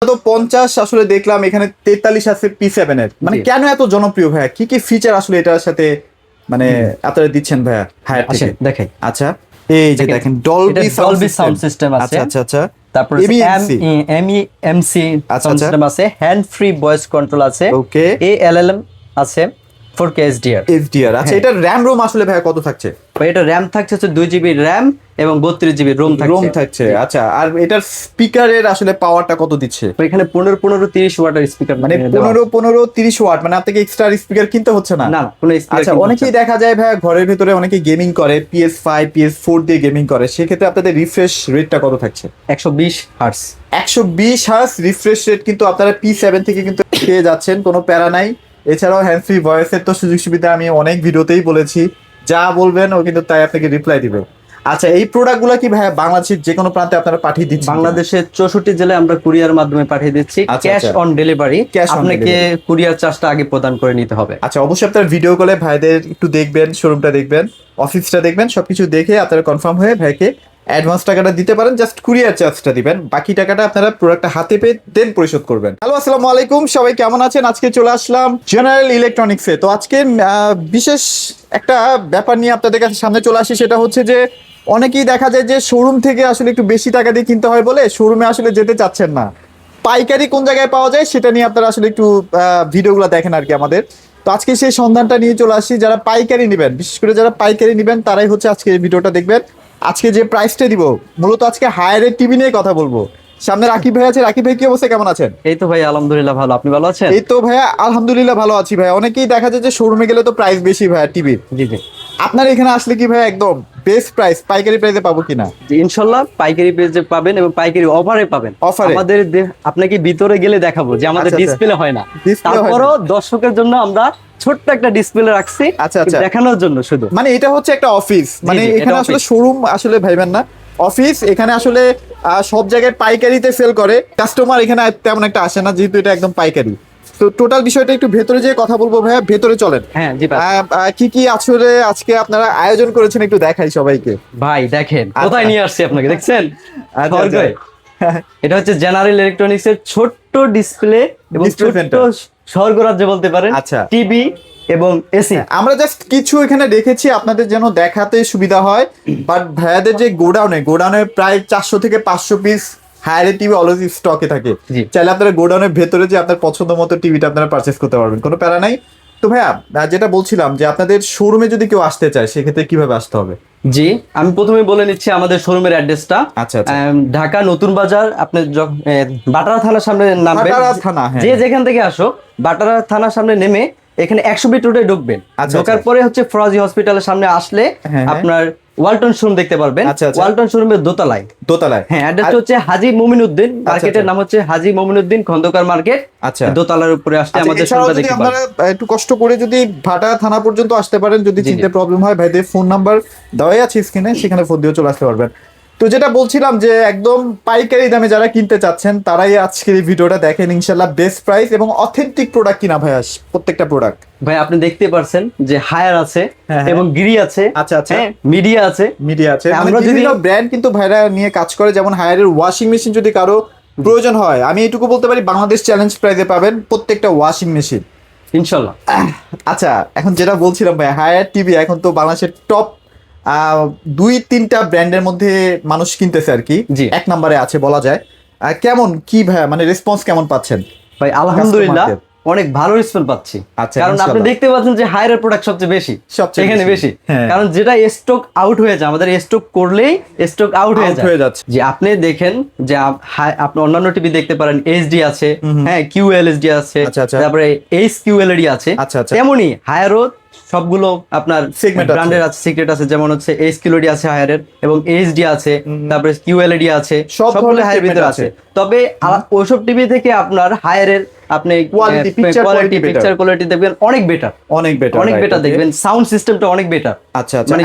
তো 50 আসলে দেখলাম এখানে 43 আছে P7 এর, মানে কেন এত জনপ্রিয় ভাইয়া? কি কি ফিচার আসলে এটার সাথে মানে আপনারা দিচ্ছেন ভাইয়া? হ্যাঁ আচ্ছা দেখাই। আচ্ছা, এই যে দেখেন ডলবি সাউন্ড সিস্টেম আছে। আচ্ছা আচ্ছা আচ্ছা, তারপর MEMC সাউন্ড সিস্টেম আছে, হ্যান্ড ফ্রি ভয়েস কন্ট্রোল আছে, ওকে, ALLM আছে, 4K HDR। আচ্ছা, এটা র‍্যাম রোম আসলে ভাইয়া কত থাকছে? এটা র্যাম থাকছে 2GB র্যাম এবং 32GB রোম থাকছে। আচ্ছা, আর এটার স্পিকারের আসলে পাওয়ারটা কত দিচ্ছে? এখানে 15-30 ওয়াটের স্পিকার, মানে 15-30 ওয়াট, মানে আপনাকে এক্সট্রা স্পিকার কিনতে হচ্ছে না? না, কোনো স্পিকার। আচ্ছা, অনেকেই দেখা যায় ভাইয়া ঘরের ভিতরে অনেকে গেমিং করে, PS5 PS4 দিয়ে গেমিং করে, সেক্ষেত্রে আপনাদের রিফ্রেশ রেটটা কত থাকছে? 120 হার্টজ। 120 হার্জ রিফ্রেশ রেট কিন্তু আপনারা P7 থেকে কিন্তু পেয়ে যাচ্ছেন, কোনো প্যারা নাই। এছাড়াও হ্যান্ড ফ্রি ভয়েসের তো সুযোগ সুবিধা আমি অনেক ভিডিওতেই বলেছি, যা বলবেন ও কিন্তু তাই আপনাকে রিপ্লাই দিবে। আচ্ছা, এই প্রোডাক্টগুলো কি ভাই বাংলাদেশের যে কোনো প্রান্তে আপনারা পাঠিয়ে দিচ্ছেন? বাংলাদেশের 64 জেলায় আমরা কুরিয়ার মাধ্যমে পাঠিয়ে দিচ্ছি, ক্যাশ অন ডেলিভারি। আপনাকে কুরিয়ার চার্জটা আগে প্রদান করে নিতে হবে। আচ্ছা, অবশ্যই আপনারা ভিডিও কলে ভাইদের একটু দেখবেন, শোরুমটা দেখবেন, অফিসটা দেখবেন, সবকিছু দেখে আপনারা কনফার্ম হয়ে ভাইকে অ্যাডভান্স টাকাটা দিতে পারেন, জাস্ট কুরিয়ার চার্জটা দিবেন, বাকি টাকাটা আপনারা প্রোডাক্টটা হাতে পেয়ে দেন পরিশোধ করবেন। হ্যালো, আসসালামু আলাইকুম, সবাই কেমন আছেন? আজকে চলে আসলাম জেনারেল ইলেকট্রনিক্সে। তো আজকে বিশেষ একটা ব্যাপার নিয়ে আপনাদের কাছে সামনে চলে আসি, সেটা হচ্ছে যে অনেকেই দেখা যায় যে শোরুম থেকে আসলে একটু বেশি টাকা দিয়ে কিনতে হয় বলে শোরুমে আসলে যেতে চাচ্ছেন না। পাইকারি কোন জায়গায় পাওয়া যায় সেটা নিয়ে আপনারা আসলে একটু ভিডিওগুলো দেখেন আর কি আমাদের। তো আজকে সেই সন্ধানটা নিয়ে চলে আসি। যারা পাইকারি নেবেন, বিশেষ করে যারা পাইকারি নেবেন তারাই হচ্ছে আজকে এই ভিডিওটা দেখবেন। আজকে যে প্রাইসটা দিব, মূলত আজকে হায়ারের টিভি নিয়ে কথা বলবো। সামনে রাকিব ভাই আছে। রাকিব ভাই, কি অবস্থা, কেমন আছেন? এই তো ভাই আলহামদুলিল্লাহ ভালো, আপনি ভালো আছেন? এই তো ভাইয়া আলহামদুলিল্লাহ ভালো আছি ভাই। অনেকেই দেখা যায় যে শোরুমে গেলে তো প্রাইস বেশি ভাইয়া টিভির। জি জি। আপনার এখানে আসলে কি ভাইয়া একদম বেস্ট প্রাইস পাইকারি প্রাইসে পাবো কিনা? ইনশাল্লাহ পাইকারি পেজে পাবেন এবং পাইকারি অফারে পাবেন। আমাদের আপনাকে ভিতরে গেলে দেখাবো যে আমাদের ডিসপ্লে হয় না, তারপরও দর্শকের জন্য আমরা ছোট্ট একটা ডিসপ্লে রাখছি দেখানোর জন্য শুধু। মানে এটা হচ্ছে একটা অফিস, মানে এখানে আসলে শোরুম আসলে ভাইবেন না, অফিস। এখানে আসলে সব জায়গায় পাইকারিতে সেল করে, কাস্টমার এখানে তেমন একটা আসে না, যেহেতু এটা একদম পাইকারি। তো টোটাল বিষয়টা একটু ভেতরে যেয়ে কথা বলবো ভাইয়া, ভেতরে চলেন। হ্যাঁ জি ভাই। কি কি আসলে আজকে আপনারা আয়োজন করেছেন একটু দেখাই সবাইকে। ভাই দেখেন কোথায় নিয়ে আসছি আপনাকে, দেখছেন? এটা হচ্ছে জেনারেল ইলেকট্রনিক্স এর ছোট্ট ডিসপ্লে এবং ছোট্ট স্বর্গরাজ্য বলতে পারেন। আচ্ছা, টিভি এবং এসি আমরা জাস্ট কিছু এখানে রেখেছি আপনাদের যেন দেখাতে সুবিধা হয়। বাট ভাইয়াদের যে গোডাউনে প্রায় 400 থেকে 500 পিস হায়ার টিভি অলওয়েজ স্টকে থাকে। চাইলে আপনারা গোডাউনের ভেতরে যে আপনার পছন্দ মতো টিভিটা আপনারা পারচেস করতে পারবেন, কোনো প্যারা নাই। তো ভাইয়া যেটা বলছিলাম যে আপনাদের শোরুমে যদি কেউ আসতে চায় সেক্ষেত্রে কিভাবে আসতে হবে? জি, আমি প্রথমে বলে নিচ্ছি আমাদের শোরুমের অ্যাড্রেসটা। আচ্ছা, ঢাকা নতুন বাজার, আপনি বাটারা থানার সামনে নামবেন। যে যেখান থেকে আসো বাটারা থানার সামনে নেমে এখানে 100 ফিট রোডে ঢুকবেন। ঢোকার পরে হচ্ছে ফরাজি হসপিটালের সামনে আসলে আপনার ওয়ালটন শোরুম দেখতে পারবেন। ওয়ালটন শোরুমের দোতলায়। হ্যাঁ, অ্যাড্রেসটা হচ্ছে হাজী মুমিনুদ্দিন, মার্কেটের নাম হচ্ছে হাজী মুমিনুদ্দিন খন্দকার মার্কেট। আচ্ছা, দোতলার উপরে আসলে আমাদের শোরুমটা দেখতে পারবেন। আপনারা একটু কষ্ট করে যদি ভাটা থানা পর্যন্ত আসতে পারেন, যদি চিনতে প্রবলেম হয়, ভাইদের ফোন নাম্বার দেওয়াই আছে স্ক্রিনে, সেখানে ফোন দিয়ে চলে আসতে পারবেন। তো যেটা বলছিলাম যে একদম পাইকারি দামে যারা কিনতে চাচ্ছেন তারাই আজকের এই ভিডিওটা দেখেন। ইনশাআল্লাহ বেস্ট প্রাইস এবং অথেন্টিক প্রোডাক্ট কিনা ভাই, প্রত্যেকটা প্রোডাক্ট ভাই আপনি দেখতে পারছেন যে হায়ার আছে এবং গিরি আছে। আচ্ছা, মিডিয়া আছে। আমরা বিভিন্ন ব্র্যান্ড কিন্তু ভাইরা নিয়ে কাজ করে। যেমন হায়ারের ওয়াশিং মেশিন যদি কারো প্রয়োজন হয়, আমি এটুকু বলতে পারি বাংলাদেশ চ্যালেঞ্জ প্রাইজে পাবেন প্রত্যেকটা ওয়াশিং মেশিন ইনশাআল্লাহ। আচ্ছা, এখন যেটা বলছিলাম ভাই, হায়ার টিভি এখন তো বাংলাদেশের টপ 2-3টা ব্র্যান্ডের মধ্যে মানুষ কিনতেছে আর কি, এক নম্বরে আছে বলা যায়। কেমন কি ভাই, মানে রেসপন্স কেমন পাচ্ছেন? ভাই আলহামদুলিল্লাহ অনেক ভালো রেসপন্স পাচ্ছি। কারণ আপনি দেখতে পাচ্ছেন যে হায়ারের প্রোডাক্ট সবচেয়ে বেশি এখানে বেশি। কারণ যেটা স্টক আউট হয়ে যায়, আমাদের স্টক করলেই স্টক আউট হয়ে যাচ্ছে। যে আপনি দেখেন যে আপনি অন্যান্য টিভি দেখতে পারেন, এইচডি আছে, হ্যাঁ কিউএলএসডি আছে, তারপরে এইচ কিউএলডি আছে, তেমনি হায়ারও সবগুলো আপনার ব্র্যান্ডের আছে, সিক্রেট আছে, যেমন হচ্ছে এইচ কিউএলডি আছে হায়ারের এবং এইচডি আছে, তারপরে কিউএলডি আছে, সবগুলো হায়ারের ভিতরে আছে। তবে ওইসব টিভি থেকে আপনার হায়ারের আপনি পিকচার কোয়ালিটি দেখবেন অনেক বেটার দেখবেন, সাউন্ড সিস্টেমটা অনেক বেটার। আচ্ছা, মানে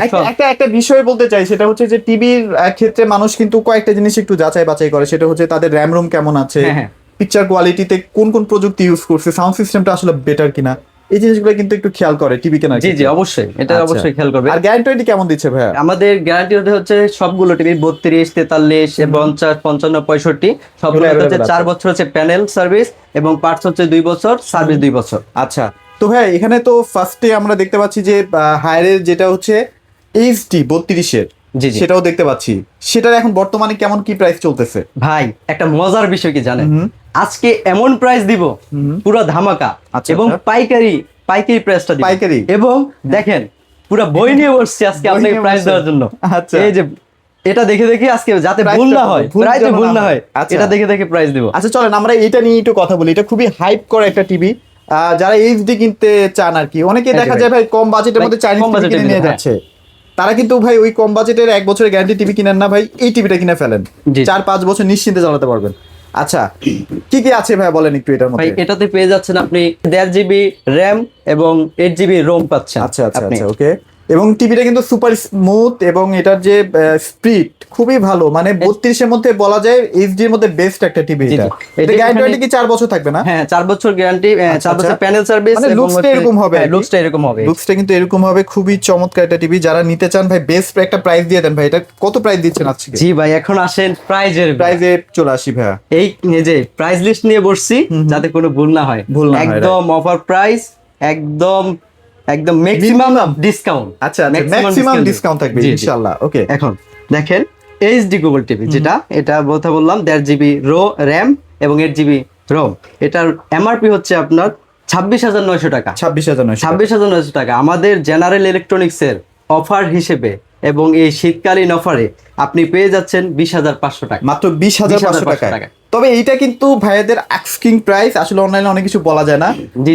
একটা বিষয় বলতে চাই, সেটা হচ্ছে যে টিভির ক্ষেত্রে মানুষ কিন্তু কয়েকটা জিনিস একটু যাচাই বাছাই করে। সেটা হচ্ছে তাদের র্যাম রোম কেমন আছে, পিকচার কোয়ালিটিতে কোন কোন প্রযুক্তি ইউজ করছে, সাউন্ড সিস্টেমটা আসলে বেটার কিনা, এই জিনিসগুলো কিন্তু একটু খেয়াল করে টিভি কেনার জি জি অবশ্যই, এটা অবশ্যই খেয়াল করবে। আর গ্যারান্টি কেমন দিচ্ছে ভাইয়া? আমাদের গ্যারান্টি হচ্ছে সবগুলো টিভি 32, 43, 50, 55, 65 সবগুলো হচ্ছে 4 বছর হচ্ছে প্যানেল সার্ভিস এবং পার্টস হচ্ছে 2 বছর, সার্ভিস 2 বছর। আচ্ছা, তো ভাই এখানে তো ফার্স্টে আমরা দেখতে পাচ্ছি যে হায়ারের যেটা হচ্ছে এইচডি 32-এর, সেটাও দেখতে পাচ্ছি। সেটার এখন বর্তমানে কেমন কি প্রাইস চলতেছে? ভাই একটা মজার বিষয় কি জানেন, আজকে এমন প্রাইস দিব পুরো ধামাকা, এবং পাইকারি প্রাইসটা দিব পাইকারি, এবং দেখেন পুরো বই নিয়ে বসছি আজকে আপনাকে প্রাইস দেওয়ার জন্য। আচ্ছা, এই যে এটা দেখে দেখে আজকে যাতে ভুল না হয়, প্রাইসে ভুল না হয়, এটা দেখে দেখে প্রাইস দেব। আচ্ছা চলেন আমরা এটা নিয়ে একটু কথা বলি। এটা খুবই হাইপ করে একটা টিভি, যারা এইচডি কিনতে চান আর কি। অনেকে দেখা যায় ভাই কম বাজেটের মধ্যে চাইনিজ টিভি কিনে নিয়ে যাচ্ছে, তারা কিন্তু ভাই ওই কম বাজেটের 1 বছরের গ্যারান্টি টিভি কিনেন না ভাই, এই টিভিটা কিনে ফেলেন, 4-5 বছর নিশ্চিন্তে চালাতে পারবেন। আচ্ছা কি কি আছে ভাই বলেন একটু এটার মধ্যে? ভাই এটাতে পেয়ে যাচ্ছেন আপনি 1.5 জিবি র্যাম এবং 8 জিবি রোম পাচ্ছেন। আচ্ছা আচ্ছা আচ্ছা, ওকে। এবং টিভিটা কিন্তু সুপার স্মুথ এবং এটার যে স্পিড খুবই ভালো, মানে 32-এর মধ্যে বলা যায় এইচডি এর মধ্যে বেস্ট একটা টিভি। এটা গ্যারান্টি কি 4 বছর থাকবে না? হ্যাঁ 4 বছর গ্যারান্টি, 4 বছর প্যানেল সার্ভিস, মানে লুকসটা এরকম হবে, লুকসটা এরকম হবে, লুকসটা কিন্তু এরকম হবে। খুবই চমৎকার একটা টিভি, যারা নিতে চান ভাই বেস্ট একটা প্রাইস দিয়ে দেন ভাই। এটা কত প্রাইস দিচ্ছেন আজকে? জি ভাই এখন আসেন প্রাইজে চলে আসি ভাই। এই যে প্রাইস লিস্ট নিয়ে বসছি যাতে কোনো ভুল না হয়, একদম অফার প্রাইস, একদম ম্যাক্সিমাম ডিসকাউন্ট। আচ্ছা ম্যাক্সিমাম ডিসকাউন্ট থাকবে ইনশাআল্লাহ। ওকে, এখন দেখেন এইচডি গুগল টিভি, এটা বললাম 1.5 জিবি র্যাম এবং 8 জিবি রোম। এটার এমআরপি হচ্ছে আপনার 26,900 টাকা। 26,900 টাকা আমাদের জেনারেল ইলেকট্রনিক্স এর অফার হিসেবে, এবং এই শীতকালীন অফারে আপনি পেয়ে যাচ্ছেন 20,500 টাকা, মাত্র 20,500 টাকা। তবে এইটা কিন্তু ভাইয়াদের আস্কিং প্রাইস, আসলে অনলাইনে অনেক কিছু বলা যায় না।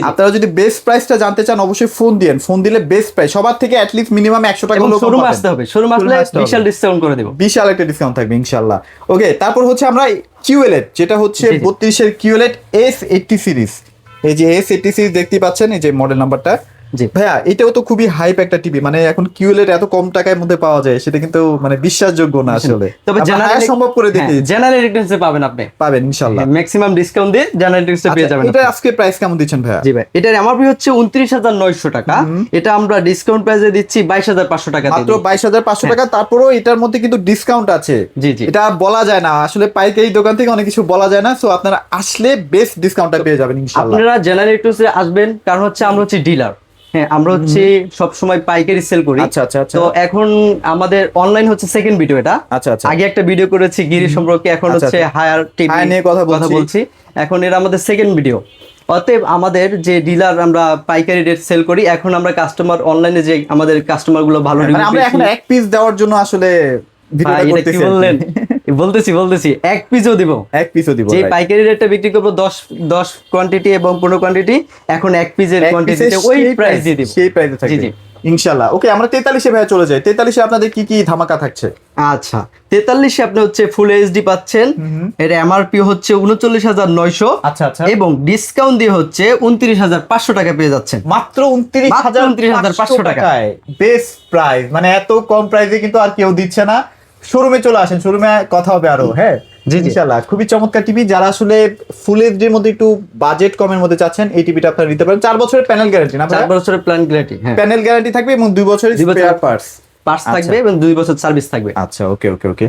আপনারা যদি বেস্ট প্রাইসটা জানতে চান অবশ্যই ফোন দিয়েন, ফোন দিলে বেস্ট প্রাইস সবার থেকে অ্যাট লিস্ট মিনিমাম 100 টাকা হলো শোরুম আসতে হবে, শোরুম আসলে বিশাল ডিসকাউন্ট করে দেব, বিশাল একটা ডিসকাউন্ট থাকবে ইনশাআল্লাহ। ওকে, তারপর হচ্ছে আমরা কিউএলএড, যেটা হচ্ছে 32-এর কিউএলএড S80 সিরিজ। এই যে S80 সিরিজ দেখতে পাচ্ছেন, এই যে মডেল নাম্বারটা। ভাইয়া এটাও তো খুবই হাইপ একটা টিভি, মানে এখন কিউএলএড এত কম টাকার মধ্যে পাওয়া যায়, সেটা কিন্তু মানে বিশ্বাসযোগ্য না আসলে। তবে জেনারেল সম্ভব করে দেখি, জেনারেল ইলেকট্রনিক্সে পাবেন, আপনি পাবেন ইনশাআল্লাহ ম্যাক্সিমাম ডিসকাউন্ট দিয়ে জেনারেল ইলেকট্রনিক্সে পেয়ে যাবেন। এটা আজকে প্রাইস কেমন দিচ্ছেন ভাইয়া? জি ভাই এটার এমআরপি হচ্ছে 29,900 টাকা, এটা আমরা ডিসকাউন্ট প্রাইসে দিচ্ছি 22,500 টাকা, মাত্র 22,500 টাকা। তারপরেও এটার মধ্যে কিন্তু ডিসকাউন্ট আছে। জি জি, এটা বলা যায় না আসলে, পাইকারি দোকান থেকে অনেক কিছু বলা যায় না। সো আপনারা আসলে বেস্ট ডিসকাউন্টটা পেয়ে যাবেন ইনশাআল্লাহ। আপনারা জেনারেল ইলেকট্রনিক্সে আসবেন, কারণ হচ্ছে আমরা হচ্ছে ডিলার। হ্যাঁ আমরা হচ্ছে সব সময় পাইকারি সেল করি। আচ্ছা আচ্ছা, তো এখন আমাদের অনলাইন হচ্ছে সেকেন্ড ভিডিও এটা। আচ্ছা আচ্ছা, আগে একটা ভিডিও করেছি গিরি সম্পর্কে, এখন হচ্ছে হায়ার টিভি নিয়ে কথা বলছি। এখন এর আমাদের সেকেন্ড ভিডিও। অতএব আমাদের যে ডিলার আমরা পাইকারি রেট সেল করি, এখন আমরা কাস্টমার অনলাইনে যে আমাদের কাস্টমার গুলো ভালো রিভিউ, আমরা এখন এক পিস দেওয়ার জন্য আসলে ভিডিওটা করতেছি। বললেন বলতেছি এক পিসও দিব, যে পাইকারি রেটটা বিক্রি করব 10 কোয়ান্টিটি এবং 15 কোয়ান্টিটি, এখন এক পিসের কোয়ান্টিটিতে ওই প্রাইস দিয়ে দিব, সেই প্রাইসে থাকবে জি ইনশাআল্লাহ। ওকে, আমরা 43-এ ভাই চলে যাই। 43-এ আপনাদের কি কি ধামাকা থাকছে? আচ্ছা 43-এ আপনি হচ্ছে ফুল এইচডি পাচ্ছেন, এর এমআরপি হচ্ছে 39,900। আচ্ছা আচ্ছা, এবং ডিসকাউন্ট দিয়ে হচ্ছে 29,500 টাকা পেয়ে যাচ্ছেন, মাত্র 29,500 টাকায়। বেস্ট প্রাইস, মানে এত কম প্রাইসে কিন্তু আর কেউ দিচ্ছে না। শোরুমে চলে আসেন, শোরুমে কথা হবে আরো। হ্যাঁ ইনশাআল্লাহ, খুবই চমৎকার টিভি। যারা আসলে ফুল এইচডির মধ্যে একটু বাজেট কমের মধ্যে চাচ্ছেন, এই টিভিটা আপনারা নিতে পারেন। 4 বছরের প্যানেল গ্যারান্টি না? 4 বছরের গ্যারান্টি, হ্যাঁ প্যানেল গ্যারান্টি থাকবে এবং 2 বছরের স্পেয়ার পার্টস থাকবে এবং 2 বছর সার্ভিস থাকবে। আচ্ছা ওকে ওকে ওকে।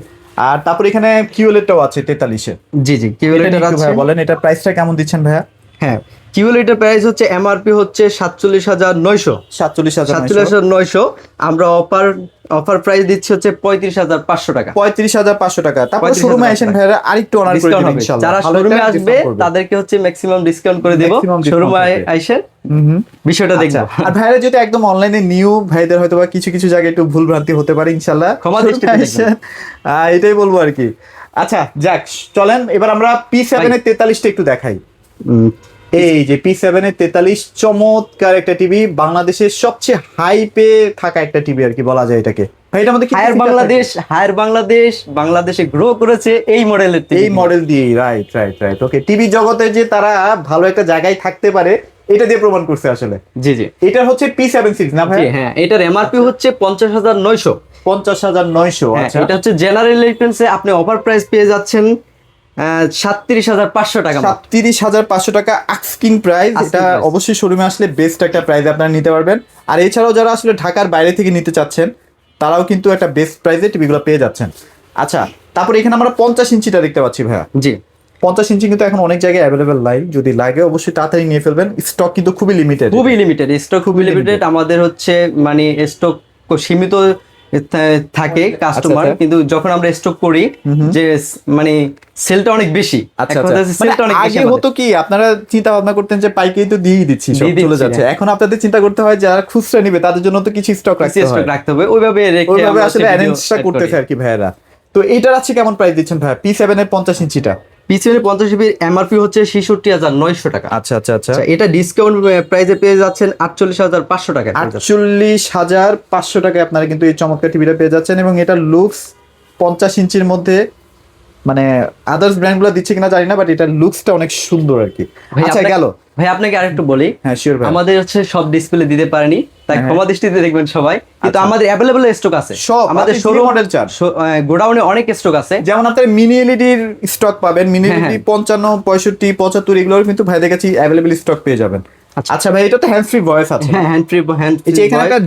আর তারপর এখানে কিউএলএডটাও আছে 43-এ। জি জি, কিউএলএড আছে ভাই বলেন এটা প্রাইসটা কেমন দিচ্ছেন ভাইয়া? হ্যাঁ কিউএলএড এর প্রাইস হচ্ছে এমআরপি হচ্ছে 47,900। 47,900 আমরা অফার প্রাইস দিচ্ছি হচ্ছে 35,500 টাকা। 35,500 টাকা। তারপর শোরুমে আসেন ভাইরা, আরেকটু অনার করে দিবেন ইনশাআল্লাহ। যারা শোরুমে আসবে তাদেরকে হচ্ছে ম্যাক্সিমাম ডিসকাউন্ট করে দেব। শোরুমে আইসেন, বিষয়টা দেখব। আর ভাইরা যদি একদম অনলাইনে নিউ, ভাইদের হয়তো বা কিছু কিছু জায়গায় একটু ভুল ভ্রান্তি হতে পারে, ইনশাআল্লাহ ক্ষমা দৃষ্টিতে দেখবেন, এটাই বলবো আর কি। আচ্ছা যাক, চলেন এবার আমরা P7 এর 43টা একটু দেখাই। এই যে P7 এর 43 চমৎকার একটা টিভি, বাংলাদেশের সবচেয়ে হাইপে থাকা একটা টিভি আর কি বলা যায় এটাকে। ভাই এটার মধ্যে হায়ার বাংলাদেশে গ্রো করেছে এই মডেলের, এই মডেল দিয়ে। রাইট রাইট রাইট, ওকে। টিভি জগতে যে তারা ভালো একটা জায়গায় থাকতে পারে, এটা দিয়ে প্রমাণ করছে আসলে। জি জি, এটা হচ্ছে P7 সিরিজ না ভাই? হ্যাঁ এটার এমআরপি হচ্ছে 50,900। 50,900। আচ্ছা, এটা হচ্ছে জেনারেল ইলেকট্রনিক্সে আপনি অফার প্রাইস পেয়ে যাচ্ছেন 37,500 টাকা। 37,500 টাকা আস্কিং প্রাইস। এটা অবশ্যই শোরুমে আসলে বেস্ট একটা প্রাইস আপনারা নিতে পারবেন। আর এছাড়াও যারা আসলে ঢাকার বাইরে থেকে নিতে চাচ্ছেন তারাও কিন্তু একটা বেস্ট প্রাইসে টিভিগুলো পেয়ে যাচ্ছেন। আচ্ছা, তারপর এখানে আমরা 50 ইঞ্চিটা দেখতে পাচ্ছি ভাইয়া। জি, 50 ইঞ্চি কিন্তু এখন অনেক জায়গায় অ্যাভেলেবেল নাই, যদি লাগে অবশ্যই তাড়াতাড়ি নিয়ে ফেলবেন। স্টক কিন্তু খুবই লিমিটেড, স্টক খুবই লিমিটেড। আমাদের হচ্ছে মানে স্টক সীমিত থাকে কাস্টমার, কিন্তু যখন আমরা স্টক করি যে মানে সেলটা অনেক বেশি। আগে হতো কি আপনারা চিন্তা ভাবনা করতেন যে পাইকারি তো দিয়েই দিচ্ছি, সব চলে যাচ্ছে। এখন আপনাদের চিন্তা করতে হয় যারা খুচরা নিবে তাদের জন্য তো কিছু স্টক রাখতে হবে, ওইভাবে আসলে অ্যারেঞ্জটা করতেছে আর কি ভাইয়েরা। তো এইটার আছে কেমন প্রাইস দিচ্ছেন ভাইয়া P7 এর 50 ইঞ্চিটা? P7 এর 50 জিবি এমআরপি হচ্ছে 66,900 টাকা। আচ্ছা আচ্ছা আচ্ছা, এটা ডিসকাউন্ট প্রাইসে পেয়ে যাচ্ছেন 48,500 টাকা। 48,500 টাকায় আপনারা কিন্তু এই চমৎকার টিভিটা পেয়ে যাচ্ছেন। এবং এটা লুকস 50 ইঞ্চির মধ্যে, মানে আদার্স ব্র্যান্ডগুলো দিচ্ছে কিনা জানি না, বাট এটা লুকসটা অনেক সুন্দর আর কি। আচ্ছা গেল ভাই, আপনাকে আরেকটু বলি। হ্যাঁ শিওর ভাই, আমাদের হচ্ছে সব ডিসপ্লে দিতে পারেনি, তাই ক্ষমা দৃষ্টিতে দেখবেন সবাই। কিন্তু আমাদের অ্যাভেলেবল স্টক আছে, সব আমাদের শোরুম মডেল চার গোডাউনে অনেক স্টক আছে। যেমন আপনার মিনি এলইডির স্টক পাবেন, মিনি এলইডি 55, 65, 75 এগুলোর কিন্তু ভাইদের কাছে অ্যাভেলেবল স্টক পেয়ে যাবেন। আচ্ছা ভাই, এটা তো হ্যান্ড ফ্রি ভয়েস আছে? হ্যাঁ, হ্যান্ড ফ্রি। এই যে এখানে একটা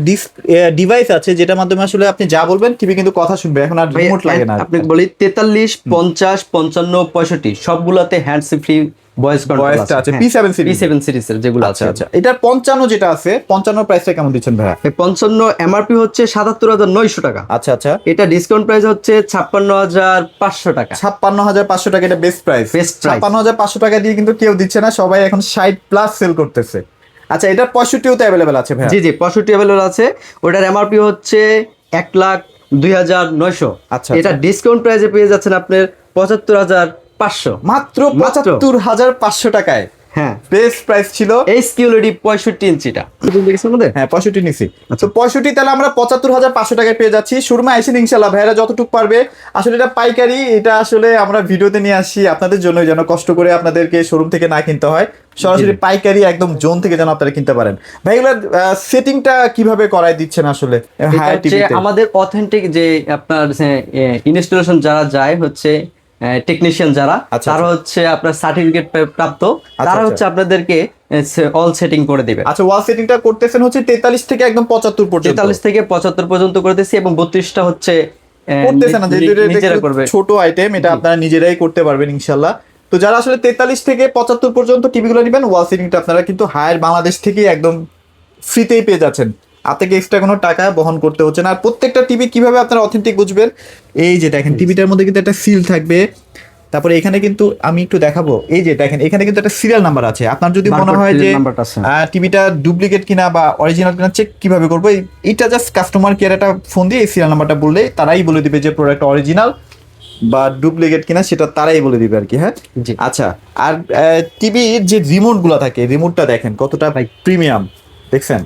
ডিভাইস আছে যেটার মাধ্যমে আসলে আপনি যা বলবেন টিভি কিন্তু কথা শুনবে, এখন আর রিমোট লাগে না। আপনি বলি 43, 50, 55, 65 সবগুলাতে হ্যান্ড ফ্রি ভয়েস কন্ট্রোল আছে। P7 সিরিজের যেগুলো আছে। আচ্ছা, এটার 55 যেটা আছে, 55 প্রাইসটা কেমন দিচ্ছেন ভাইয়া? 55 এমআরপি হচ্ছে 77,900 টাকা। আচ্ছা আচ্ছা, এটা ডিসকাউন্ট প্রাইস হচ্ছে 56,500 টাকা। 56,500 টাকা, এটা বেস্ট প্রাইস। 56,500 টাকা দিয়ে কিন্তু কেউ দিচ্ছে না, সবাই এখন 60 প্লাস সেল করতেছে। আচ্ছা, এটা 65 তে अवेलेबल আছে ভাইয়া? জি 65 अवेलेबल আছে। ওটার এমআরপি হচ্ছে 1,02,900। আচ্ছা, এটা ডিসকাউন্ট প্রাইসে পেয়ে যাচ্ছেন আপনার 75,500, মাত্র 75,500 টাকায়। হ্যাঁ, বেস্ট প্রাইস ছিল। এই কিউএলইডি 65 ইঞ্চিটা হ্যাঁ 65 নিছি। তো 65 তাহলে আমরা 75,500 টাকায় পেয়ে যাচ্ছি। শোরুমে আইসেন ইনশাআল্লাহ, ভাইরা যতটুকু পারবে। আসলে এটা পাইকারি, এটা আসলে আমরা ভিডিওতে নিয়ে আসি আপনাদের জন্য, যেন কষ্ট করে আপনাদেরকে শোরুম থেকে না কিনতে হয়, সরাসরি পাইকারি একদম জোন থেকে যেন আপনারা কিনতে পারেন। ভাই এগুলোর সেটিংটা কিভাবে করায় দিচ্ছেন আসলে? আমাদের অথেন্টিক যে আপনার ইনস্টলেশন যারা যায় হচ্ছে টেকনিশিয়ান যারা, তারা হচ্ছে আপনার সার্টিফিকেট প্রাপ্ত, তারা হচ্ছে আপনাদেরকে অল সেটিং করে দিবে। আচ্ছা, ওয়াল সেটিংটা করতেছেন হচ্ছে 43 থেকে একদম 75 পর্যন্ত? 43 থেকে 75 পর্যন্ত করতেছি, এবং 32টা হচ্ছে করতেছেন না, যেহেতু নিজেরা করবে, ছোট আইটেম, এটা আপনারা নিজেরাই করতে পারবেন ইনশাআল্লাহ। তো যারা আসলে 43 থেকে 75 পর্যন্ত টিভিগুলো নেবেন, ওয়াল সেটিংটা আপনারা কিন্তু হায়ার বাংলাদেশ থেকে একদম ফ্রিতেই পেয়ে যাচ্ছেন, আপনাকে এক্সট্রা কোনো টাকা বহন করতে হচ্ছে না। আর প্রত্যেকটা টিভি কিভাবে আপনারা অথেন্টিক বুঝবেন, এই যে দেখেন টিভিটার মধ্যে কিন্তু একটা সিল থাকবে, তারপরে এখানে কিন্তু আমি একটু দেখাবো, এই যে দেখেন এখানে কিন্তু একটা সিরিয়াল নাম্বার আছে। আপনার যদি মনে হয় যে টিভিটা ডুপ্লিকেট কিনা বা অরিজিনাল কিনা চেক কিভাবে করবো, এইটা জাস্ট কাস্টমার কেয়ার একটা ফোন দিয়ে এই সিরিয়াল নাম্বারটা বললে তারাই বলে দিবে যে প্রোডাক্ট অরিজিনাল বা ডুপ্লিকেট কিনা, সেটা তারাই বলে দিবে আর কি। হ্যাঁ, আচ্ছা। আর টিভির যে রিমোট গুলো থাকে, রিমোটটা দেখেন কতটা প্রিমিয়াম, দেখছেন?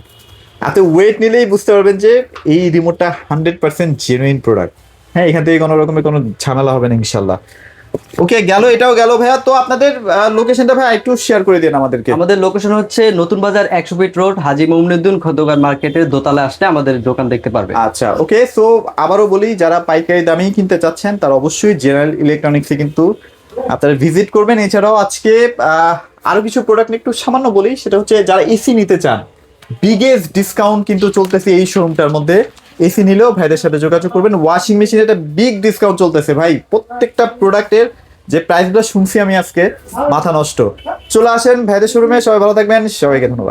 এত ওয়েট নিলেই বুঝতে পারবেন যে এই রিমোটটা 100% জেনুইন প্রোডাক্ট। হ্যাঁ, এখান থেকে কোনো রকমের কোনো ঝামেলা হবে না ইনশাল্লাহ। ওকে, গেল, এটাও গেল ভাইয়া। তো আপনাদের লোকেশনটা ভাই একটু শেয়ার করে দিন আমাদেরকে। আমাদের লোকেশন হচ্ছে নতুন বাজার 100 ফিট রোড, হাজী মুমিনুদ্দিন খন্দকার মার্কেটের দোতলায় আসলে আমাদের দোকান দেখতে পারবে। আচ্ছা, ওকে। সো আবারও বলি, যারা পাইকারি দামেই কিনতে চাচ্ছেন তারা অবশ্যই জেনারেল ইলেকট্রনিক্সে কিন্তু আপনারা ভিজিট করবেন। এছাড়াও আজকে আরো কিছু প্রোডাক্ট নিয়ে একটু সামান্য বলি, সেটা হচ্ছে যারা এসি নিতে চান, বিগেস্ট ডিসকাউন্ট কিন্তু চলতেছে এই শোরুমটার মধ্যে। এসি নিলেও ভাইদের সাথে যোগাযোগ করবেন। ওয়াশিং মেশিনে একটা বিগ ডিসকাউন্ট চলতেছে ভাই, প্রত্যেকটা প্রোডাক্টের যে প্রাইসগুলো শুনছি আমি আজকে, মাথা নষ্ট। চলে আসেন ভাইদের শোরুমে। সবাই ভালো থাকবেন, সবাইকে ধন্যবাদ।